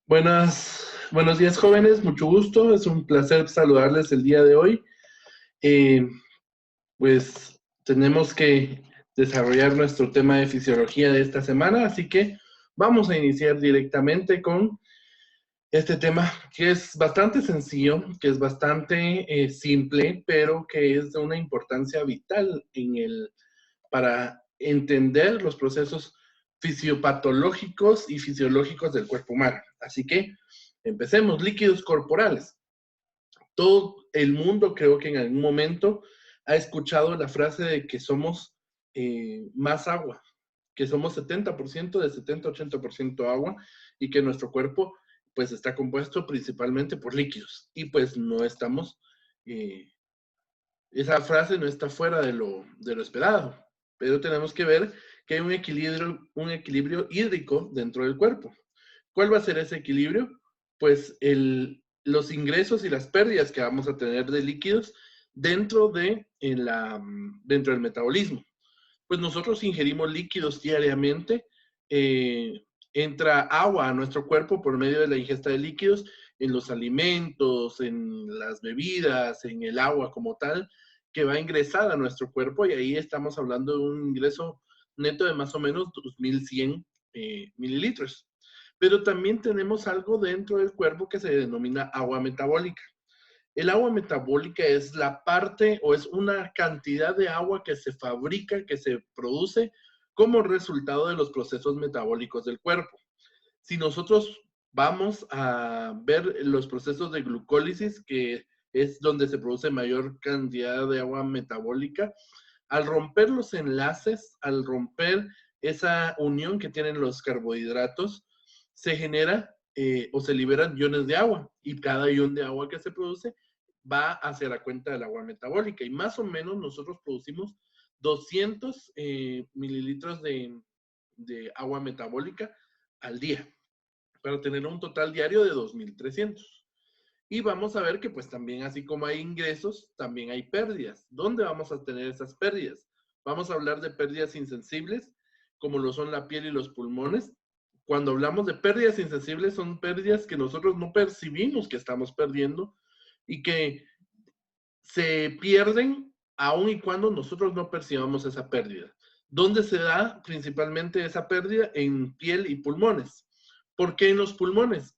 Buenos días, jóvenes, mucho gusto, es un placer saludarles el día de hoy. Eh, pues tenemos que desarrollar nuestro tema de fisiología de esta semana, así que vamos a iniciar directamente con este tema que es bastante sencillo, que es bastante simple, pero que es de una importancia vital para entender los procesos fisiopatológicos y fisiológicos del cuerpo humano. Así que empecemos, líquidos corporales. Todo el mundo creo que en algún momento ha escuchado la frase de que somos más agua, que somos 70% de 70-80% agua y que nuestro cuerpo pues está compuesto principalmente por líquidos y pues no estamos, eh, esa frase no está fuera de lo esperado, pero tenemos que ver que hay un equilibrio hídrico dentro del cuerpo. ¿Cuál va a ser ese equilibrio? Pues los ingresos y las pérdidas que vamos a tener de líquidos dentro del metabolismo. Pues nosotros ingerimos líquidos diariamente, entra agua a nuestro cuerpo por medio de la ingesta de líquidos en los alimentos, en las bebidas, en el agua como tal, que va a ingresar a nuestro cuerpo y ahí estamos hablando de un ingreso neto de más o menos 2100 mililitros. Pero también tenemos algo dentro del cuerpo que se denomina agua metabólica. El agua metabólica es la parte o es una cantidad de agua que se fabrica, que se produce como resultado de los procesos metabólicos del cuerpo. Si nosotros vamos a ver los procesos de glucólisis, que es donde se produce mayor cantidad de agua metabólica, al romper los enlaces, al romper esa unión que tienen los carbohidratos, se genera o se liberan iones de agua y cada ion de agua que se produce va hacia la cuenta del agua metabólica y más o menos nosotros producimos 200 mililitros de agua metabólica al día para tener un total diario de 2300. Y vamos a ver que pues también así como hay ingresos, también hay pérdidas. ¿Dónde vamos a tener esas pérdidas? Vamos a hablar de pérdidas insensibles, como lo son la piel y los pulmones. Cuando hablamos de pérdidas insensibles, son pérdidas que nosotros no percibimos que estamos perdiendo y que se pierden aun y cuando nosotros no percibamos esa pérdida. ¿Dónde se da principalmente esa pérdida? En piel y pulmones. ¿Por qué en los pulmones?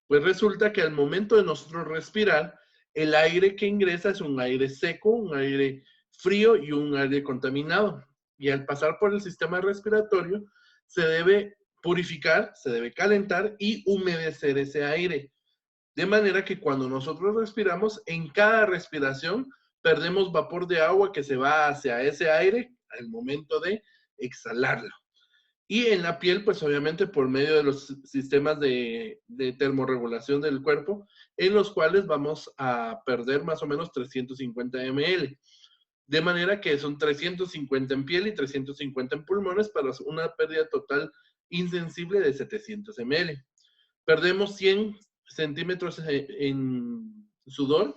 Pues resulta que al momento de nosotros respirar, el aire que ingresa es un aire seco, un aire frío y un aire contaminado. Y al pasar por el sistema respiratorio, se debe purificar, se debe calentar y humedecer ese aire. De manera que cuando nosotros respiramos, en cada respiración perdemos vapor de agua que se va hacia ese aire al momento de exhalarlo. Y en la piel, pues obviamente por medio de los sistemas de termorregulación del cuerpo, en los cuales vamos a perder más o menos 350 ml. De manera que son 350 en piel y 350 en pulmones para una pérdida total insensible de 700 ml. Perdemos 100 centímetros en sudor,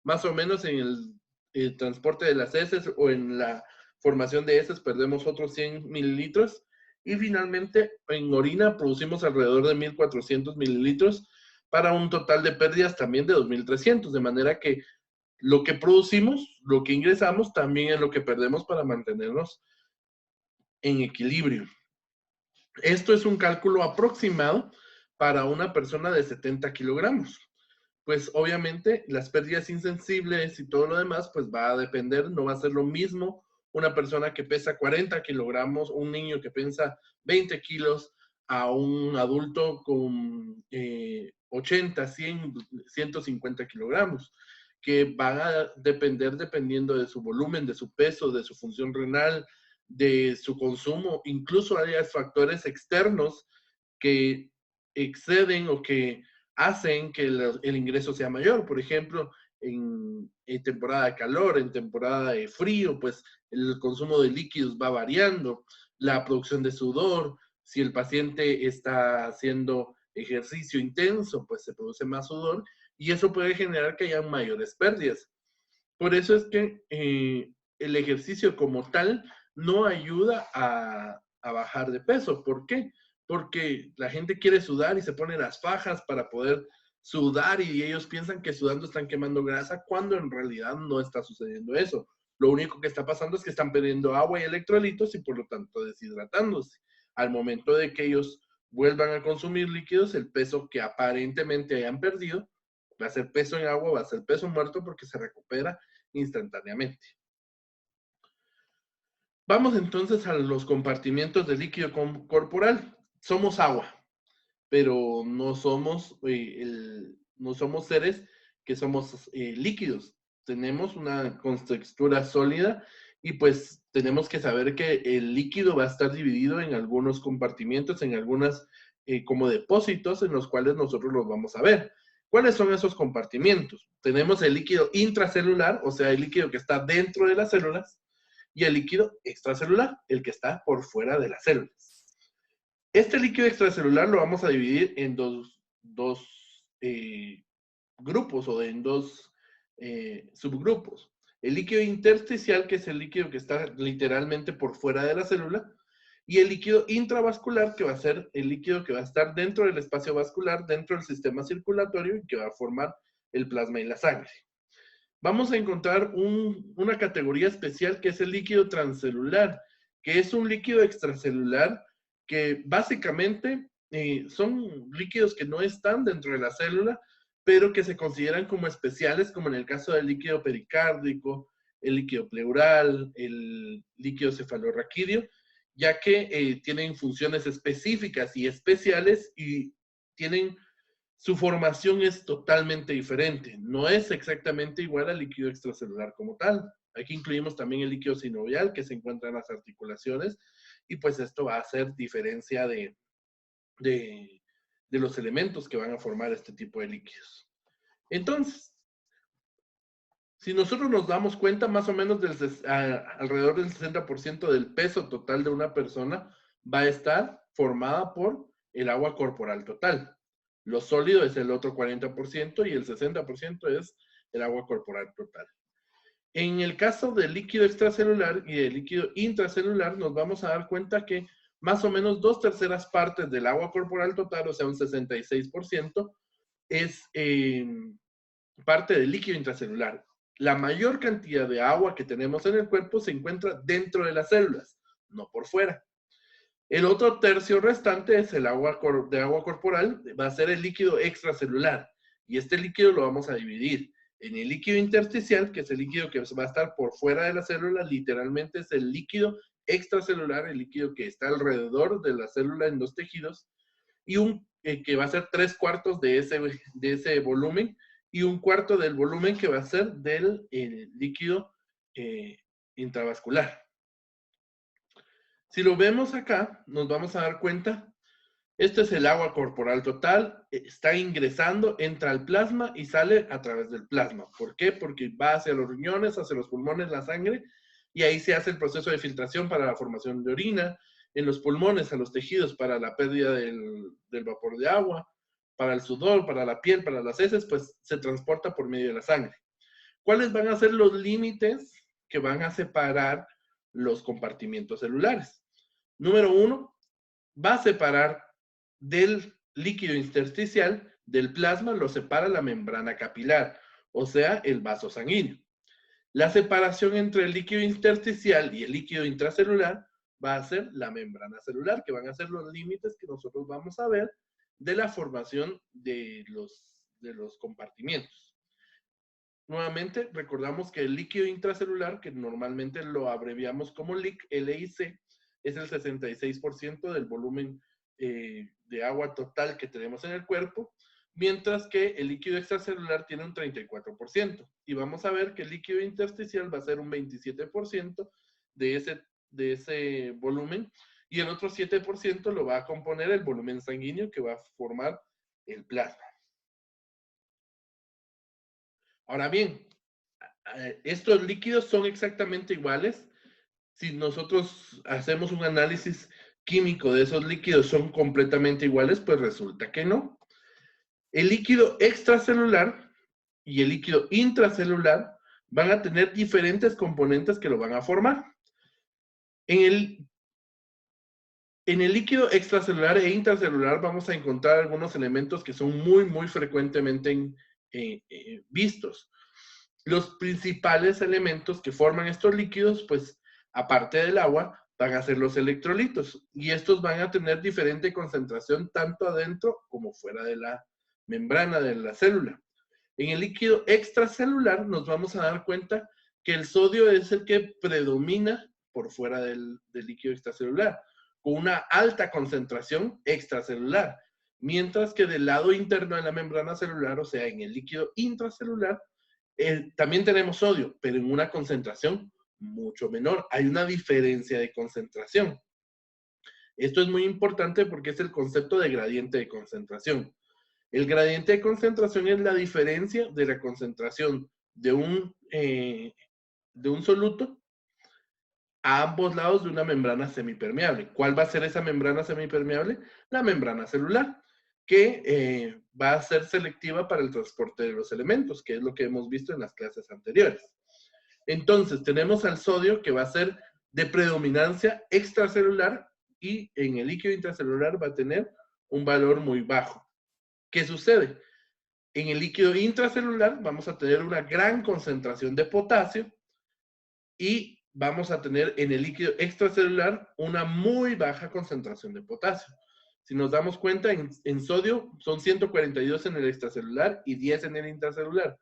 más o menos en el transporte de las heces o en la formación de heces perdemos otros 100 mililitros. Y finalmente, en orina producimos alrededor de 1400 mililitros para un total de pérdidas también de 2300, de manera que lo que producimos, lo que ingresamos, también es lo que perdemos para mantenernos en equilibrio. Esto es un cálculo aproximado para una persona de 70 kilogramos. Pues obviamente las pérdidas insensibles y todo lo demás, pues va a depender, no va a ser lo mismo una persona que pesa 40 kilogramos, un niño que pesa 20 kilos, a un adulto con 80, 100, 150 kilogramos, que van a depender dependiendo de su volumen, de su peso, de su función renal, de su consumo. Incluso hay factores externos que exceden o que hacen que el ingreso sea mayor. Por ejemplo, en temporada de calor, en temporada de frío, pues el consumo de líquidos va variando, la producción de sudor, si el paciente está haciendo ejercicio intenso, pues se produce más sudor y eso puede generar que haya mayores pérdidas. Por eso es que el ejercicio como tal no ayuda a bajar de peso. ¿Por qué? porque la gente quiere sudar y se pone las fajas para poder sudar y ellos piensan que sudando están quemando grasa cuando en realidad no está sucediendo eso. Lo único que está pasando es que están perdiendo agua y electrolitos y por lo tanto deshidratándose. Al momento de que ellos vuelvan a consumir líquidos, el peso que aparentemente hayan perdido va a ser peso en agua, va a ser peso muerto porque se recupera instantáneamente. Vamos entonces a los compartimientos del líquido corporal. Somos agua, pero no somos seres que somos líquidos. Tenemos una contextura sólida y pues tenemos que saber que el líquido va a estar dividido en algunos compartimientos, en algunas como depósitos en los cuales nosotros los vamos a ver. ¿Cuáles son esos compartimientos? Tenemos el líquido intracelular, o sea, el líquido que está dentro de las células, y el líquido extracelular, el que está por fuera de las células. Este líquido extracelular lo vamos a dividir en dos grupos o en dos subgrupos. El líquido intersticial, que es el líquido que está literalmente por fuera de la célula, y el líquido intravascular, que va a ser el líquido que va a estar dentro del espacio vascular, dentro del sistema circulatorio y que va a formar el plasma y la sangre. Vamos a encontrar una categoría especial que es el líquido transcelular, que es un líquido extracelular que básicamente son líquidos que no están dentro de la célula, pero que se consideran como especiales, como en el caso del líquido pericárdico, el líquido pleural, el líquido cefalorraquídeo, ya que tienen funciones específicas y especiales y tienen su formación es totalmente diferente. No es exactamente igual al líquido extracelular como tal. Aquí incluimos también el líquido sinovial que se encuentra en las articulaciones y pues esto va a hacer diferencia de los elementos que van a formar este tipo de líquidos. Entonces, si nosotros nos damos cuenta, más o menos alrededor del 60% del peso total de una persona va a estar formada por el agua corporal total. Lo sólido es el otro 40% y el 60% es el agua corporal total. En el caso del líquido extracelular y del líquido intracelular, nos vamos a dar cuenta que más o menos 2/3 partes del agua corporal total, o sea, un 66%, es parte del líquido intracelular. La mayor cantidad de agua que tenemos en el cuerpo se encuentra dentro de las células, no por fuera. El otro tercio restante es el agua corporal, va a ser el líquido extracelular. Y este líquido lo vamos a dividir en el líquido intersticial, que es el líquido que va a estar por fuera de la célula, literalmente es el líquido extracelular, el líquido que está alrededor de la célula en los tejidos, y que va a ser 3/4 de ese volumen, y 1/4 del volumen que va a ser del líquido intravascular. Si lo vemos acá, nos vamos a dar cuenta, este es el agua corporal total, está ingresando, entra al plasma y sale a través del plasma. ¿Por qué? Porque va hacia los riñones, hacia los pulmones, la sangre, y ahí se hace el proceso de filtración para la formación de orina, en los pulmones, a los tejidos para la pérdida del vapor de agua, para el sudor, para la piel, para las heces, pues se transporta por medio de la sangre. ¿Cuáles van a ser los límites que van a separar los compartimientos celulares? Número 1, va a separar del líquido intersticial del plasma, lo separa la membrana capilar, o sea, el vaso sanguíneo. La separación entre el líquido intersticial y el líquido intracelular va a ser la membrana celular, que van a ser los límites que nosotros vamos a ver de la formación de los compartimientos. Nuevamente, recordamos que el líquido intracelular, que normalmente lo abreviamos como LIC, LIC, es el 66% del volumen de agua total que tenemos en el cuerpo, mientras que el líquido extracelular tiene un 34%. Y vamos a ver que el líquido intersticial va a ser un 27% de ese volumen, y el otro 7% lo va a componer el volumen sanguíneo que va a formar el plasma. Ahora bien, estos líquidos son exactamente iguales. Si nosotros hacemos un análisis químico de esos líquidos, ¿son completamente iguales? Pues resulta que no. El líquido extracelular y el líquido intracelular van a tener diferentes componentes que lo van a formar. En el En el líquido extracelular e intracelular vamos a encontrar algunos elementos que son muy frecuentemente vistos. Los principales elementos que forman estos líquidos, pues, aparte del agua, van a ser los electrolitos. Y estos van a tener diferente concentración tanto adentro como fuera de la membrana de la célula. En el líquido extracelular nos vamos a dar cuenta que el sodio es el que predomina por fuera del líquido extracelular, con una alta concentración extracelular, mientras que del lado interno de la membrana celular, o sea, en el líquido intracelular, también tenemos sodio, pero en una concentración mucho menor. Hay una diferencia de concentración. Esto es muy importante porque es el concepto de gradiente de concentración. El gradiente de concentración es la diferencia de la concentración de un soluto a ambos lados de una membrana semipermeable. ¿Cuál va a ser esa membrana semipermeable? La membrana celular, que va a ser selectiva para el transporte de los elementos, que es lo que hemos visto en las clases anteriores. Entonces, tenemos al sodio que va a ser de predominancia extracelular y en el líquido intracelular va a tener un valor muy bajo. ¿Qué sucede? En el líquido intracelular vamos a tener una gran concentración de potasio y vamos a tener en el líquido extracelular una muy baja concentración de potasio. Si nos damos cuenta, en sodio son 142 en el extracelular y 10 en el intracelular.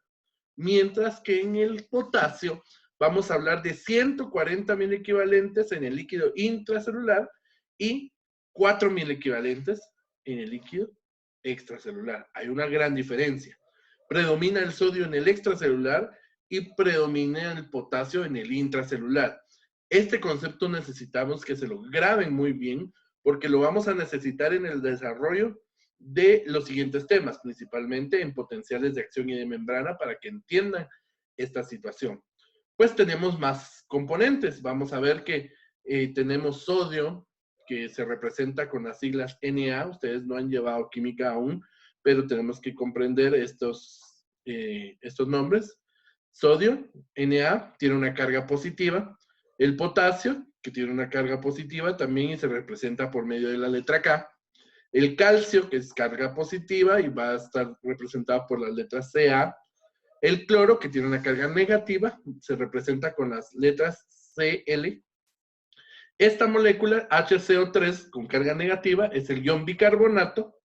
Mientras que en el potasio vamos a hablar de 140,000 equivalentes en el líquido intracelular y 4,000 equivalentes en el líquido extracelular. Hay una gran diferencia. Predomina el sodio en el extracelular y predomina el potasio en el intracelular. Este concepto necesitamos que se lo graben muy bien porque lo vamos a necesitar en el desarrollo de los siguientes temas, principalmente en potenciales de acción y de membrana, para que entiendan esta situación. Pues tenemos más componentes. Vamos a ver que tenemos sodio, que se representa con las siglas Na. Ustedes no han llevado química aún, pero tenemos que comprender estos nombres. Sodio, Na, tiene una carga positiva. El potasio, que tiene una carga positiva también y se representa por medio de la letra K. El calcio, que es carga positiva y va a estar representado por las letras Ca. El cloro, que tiene una carga negativa, se representa con las letras Cl. Esta molécula, HCO3, con carga negativa, es el ion bicarbonato.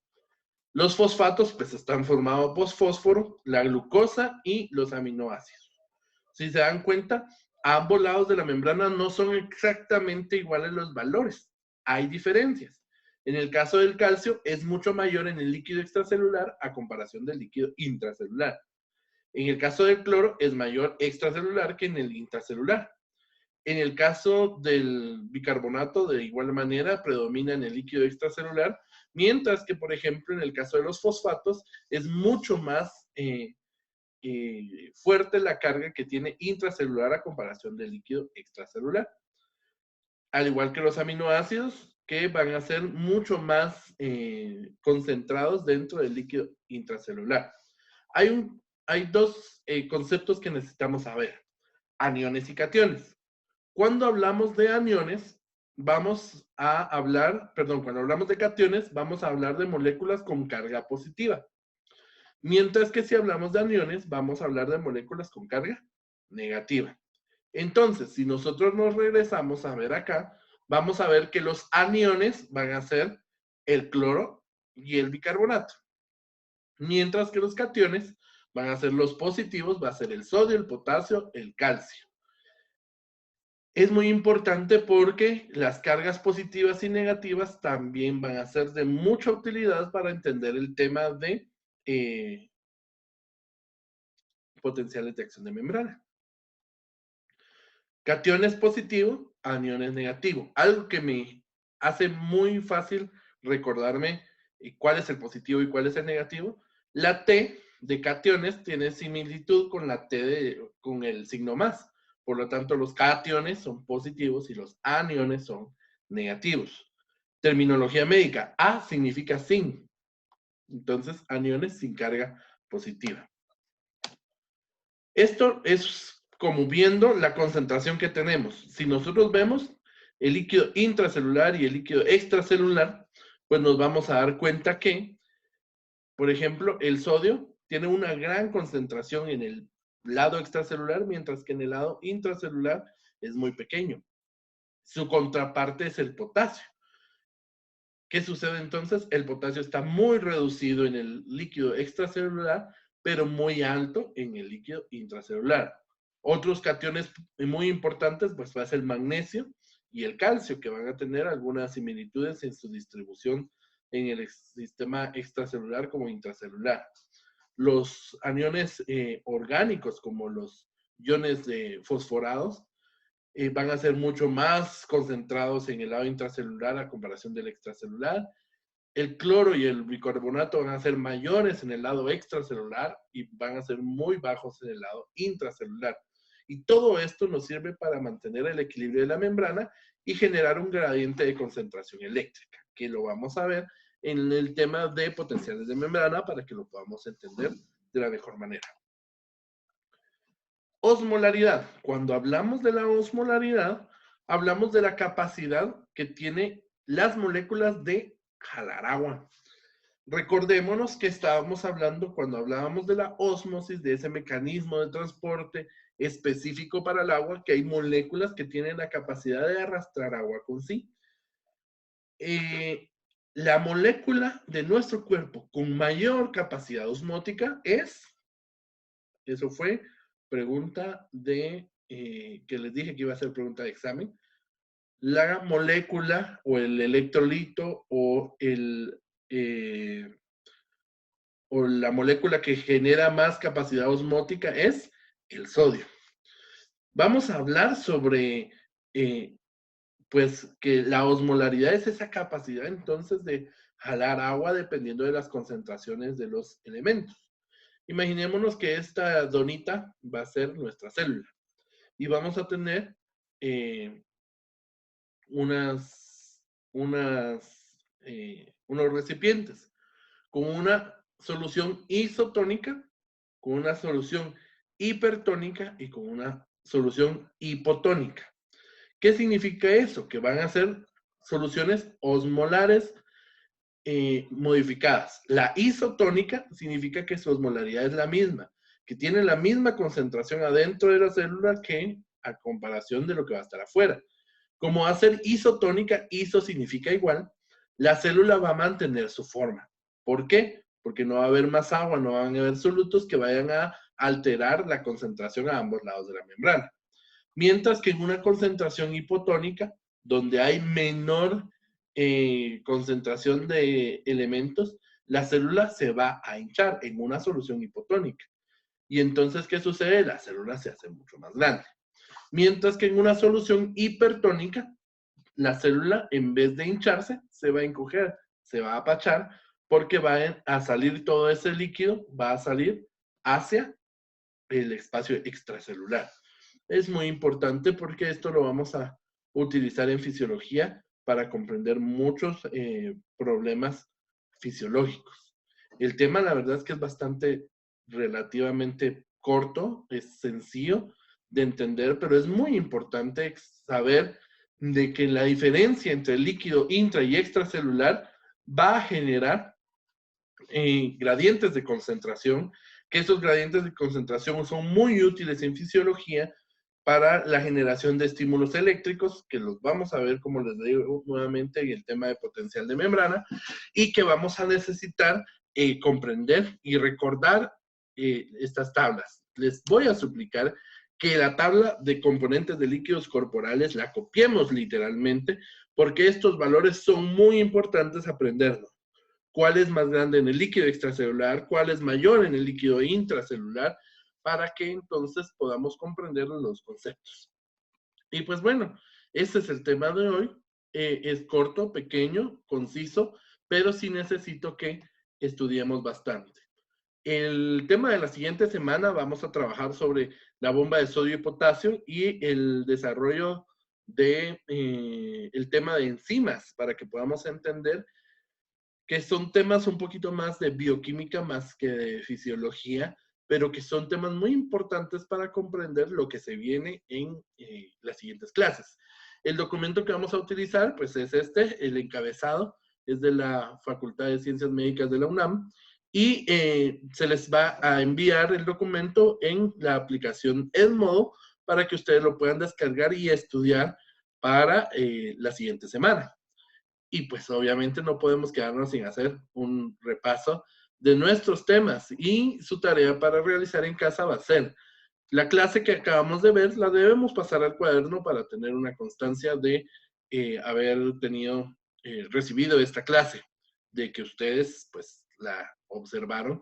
Los fosfatos, pues, están formados por fósforo, la glucosa y los aminoácidos. Si se dan cuenta, a ambos lados de la membrana no son exactamente iguales los valores. Hay diferencias. En el caso del calcio, es mucho mayor en el líquido extracelular a comparación del líquido intracelular. En el caso del cloro, es mayor extracelular que en el intracelular. En el caso del bicarbonato, de igual manera, predomina en el líquido extracelular, mientras que, por ejemplo, en el caso de los fosfatos, es mucho más fuerte la carga que tiene intracelular a comparación del líquido extracelular. Al igual que los aminoácidos, que van a ser mucho más concentrados dentro del líquido intracelular. Hay dos conceptos que necesitamos saber: aniones y cationes. Cuando hablamos de aniones, cuando hablamos de cationes, vamos a hablar de moléculas con carga positiva. Mientras que si hablamos de aniones, vamos a hablar de moléculas con carga negativa. Entonces, si nosotros nos regresamos a ver acá, vamos a ver que los aniones van a ser el cloro y el bicarbonato. Mientras que los cationes van a ser los positivos, va a ser el sodio, el potasio, el calcio. Es muy importante porque las cargas positivas y negativas también van a ser de mucha utilidad para entender el tema de potenciales de acción de membrana. Cationes positivo, aniones negativo. Algo que me hace muy fácil recordarme cuál es el positivo y cuál es el negativo. La T de cationes tiene similitud con la T con el signo más. Por lo tanto, los cationes son positivos y los aniones son negativos. Terminología médica. A significa sin. Entonces, aniones sin carga positiva. Esto es como viendo la concentración que tenemos. Si nosotros vemos, el líquido intracelular y el líquido extracelular, pues nos vamos a dar cuenta que, por ejemplo, el sodio tiene una gran concentración en el lado extracelular, mientras que en el lado intracelular es muy pequeño. Su contraparte es el potasio. ¿Qué sucede entonces? El potasio está muy reducido en el líquido extracelular, pero muy alto en el líquido intracelular. Otros cationes muy importantes, pues va a ser el magnesio y el calcio, que van a tener algunas similitudes en su distribución en el sistema extracelular como intracelular. Los aniones orgánicos, como los iones de fosforados, van a ser mucho más concentrados en el lado intracelular a comparación del extracelular. El cloro y el bicarbonato van a ser mayores en el lado extracelular y van a ser muy bajos en el lado intracelular. Y todo esto nos sirve para mantener el equilibrio de la membrana y generar un gradiente de concentración eléctrica, que lo vamos a ver en el tema de potenciales de membrana para que lo podamos entender de la mejor manera. Osmolaridad. Cuando hablamos de la osmolaridad, hablamos de la capacidad que tiene las moléculas de jalar agua. Recordémonos que estábamos hablando, cuando hablábamos de la ósmosis, de ese mecanismo de transporte específico para el agua, que hay moléculas que tienen la capacidad de arrastrar agua con sí. La molécula de nuestro cuerpo con mayor capacidad osmótica es, eso fue pregunta de, que les dije que iba a ser pregunta de examen, la molécula o el electrolito o la molécula que genera más capacidad osmótica es el sodio. Vamos a hablar sobre, pues, que la osmolaridad es esa capacidad entonces de jalar agua dependiendo de las concentraciones de los elementos. Imaginémonos que esta donita va a ser nuestra célula y vamos a tener unos recipientes con una solución isotónica, con una solución hipertónica y con una solución hipotónica. ¿Qué significa eso? Que van a ser soluciones osmolares modificadas. La isotónica significa que su osmolaridad es la misma, que tiene la misma concentración adentro de la célula que a comparación de lo que va a estar afuera. Como va a ser isotónica, iso significa igual, la célula va a mantener su forma. ¿Por qué? Porque no va a haber más agua, no van a haber solutos que vayan a alterar la concentración a ambos lados de la membrana. Mientras que en una concentración hipotónica, donde hay menor concentración de elementos, la célula se va a hinchar en una solución hipotónica. Y entonces, ¿qué sucede? La célula se hace mucho más grande. Mientras que en una solución hipertónica, la célula, en vez de hincharse, se va a encoger, se va a apachar, porque va a salir todo ese líquido, va a salir hacia el espacio extracelular. Es muy importante porque esto lo vamos a utilizar en fisiología para comprender muchos problemas fisiológicos. El tema, la verdad es que es bastante relativamente corto, es sencillo de entender, pero es muy importante saber de que la diferencia entre el líquido intra y extracelular va a generar gradientes de concentración, que estos gradientes de concentración son muy útiles en fisiología para la generación de estímulos eléctricos, que los vamos a ver, como les digo nuevamente, en el tema de potencial de membrana, y que vamos a necesitar comprender y recordar estas tablas. Les voy a suplicar que la tabla de componentes de líquidos corporales la copiemos literalmente, porque estos valores son muy importantes aprenderlos. ¿Cuál es más grande en el líquido extracelular? ¿Cuál es mayor en el líquido intracelular? Para que entonces podamos comprender los conceptos. Y pues bueno, ese es el tema de hoy. Es corto, pequeño, conciso, pero sí necesito que estudiemos bastante. El tema de la siguiente semana vamos a trabajar sobre la bomba de sodio y potasio y el desarrollo de el tema de enzimas para que podamos entender que son temas un poquito más de bioquímica más que de fisiología, pero que son temas muy importantes para comprender lo que se viene en las siguientes clases. El documento que vamos a utilizar, pues es este, el encabezado, es de la Facultad de Ciencias Médicas de la UNAM, y se les va a enviar el documento en la aplicación Edmodo para que ustedes lo puedan descargar y estudiar para la siguiente semana. Y pues obviamente no podemos quedarnos sin hacer un repaso de nuestros temas, y su tarea para realizar en casa va a ser la clase que acabamos de ver. La debemos pasar al cuaderno para tener una constancia de haber tenido, recibido esta clase, de que ustedes pues la observaron.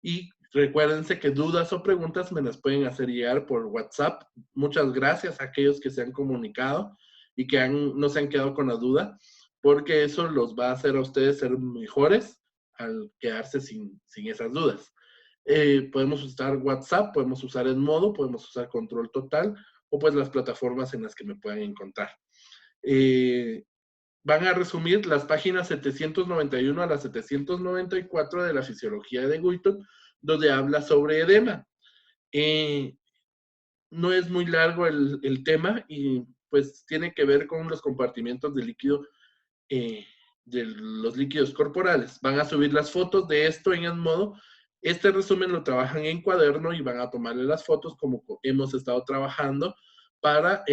Y recuérdense que dudas o preguntas me las pueden hacer llegar por WhatsApp. Muchas gracias a aquellos que se han comunicado y que no se han quedado con la duda, porque eso los va a hacer a ustedes ser mejores al quedarse sin esas dudas. Podemos usar WhatsApp, podemos usar Edmodo, podemos usar Control Total, o pues las plataformas en las que me puedan encontrar. Van a resumir las páginas 791 a las 794 de la Fisiología de Guyton, donde habla sobre edema. No es muy largo el tema, y pues tiene que ver con los compartimientos de líquido, de los líquidos corporales. Van a subir las fotos de esto en Edmodo. Este resumen lo trabajan en cuaderno y van a tomarle las fotos como hemos estado trabajando para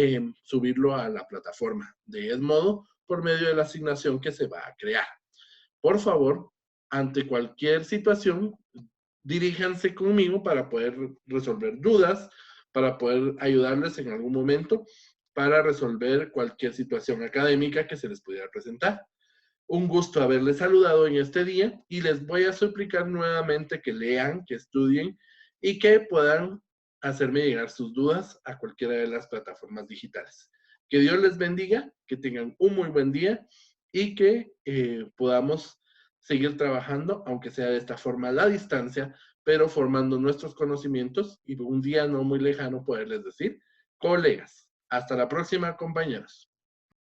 subirlo a la plataforma de Edmodo por medio de la asignación que se va a crear. Por favor, ante cualquier situación, diríjanse conmigo para poder resolver dudas, para poder ayudarles en algún momento para resolver cualquier situación académica que se les pudiera presentar. Un gusto haberles saludado en este día, y les voy a suplicar nuevamente que lean, que estudien y que puedan hacerme llegar sus dudas a cualquiera de las plataformas digitales. Que Dios les bendiga, que tengan un muy buen día y que podamos seguir trabajando, aunque sea de esta forma a la distancia, pero formando nuestros conocimientos, y un día no muy lejano poderles decir, colegas. Hasta la próxima, compañeros.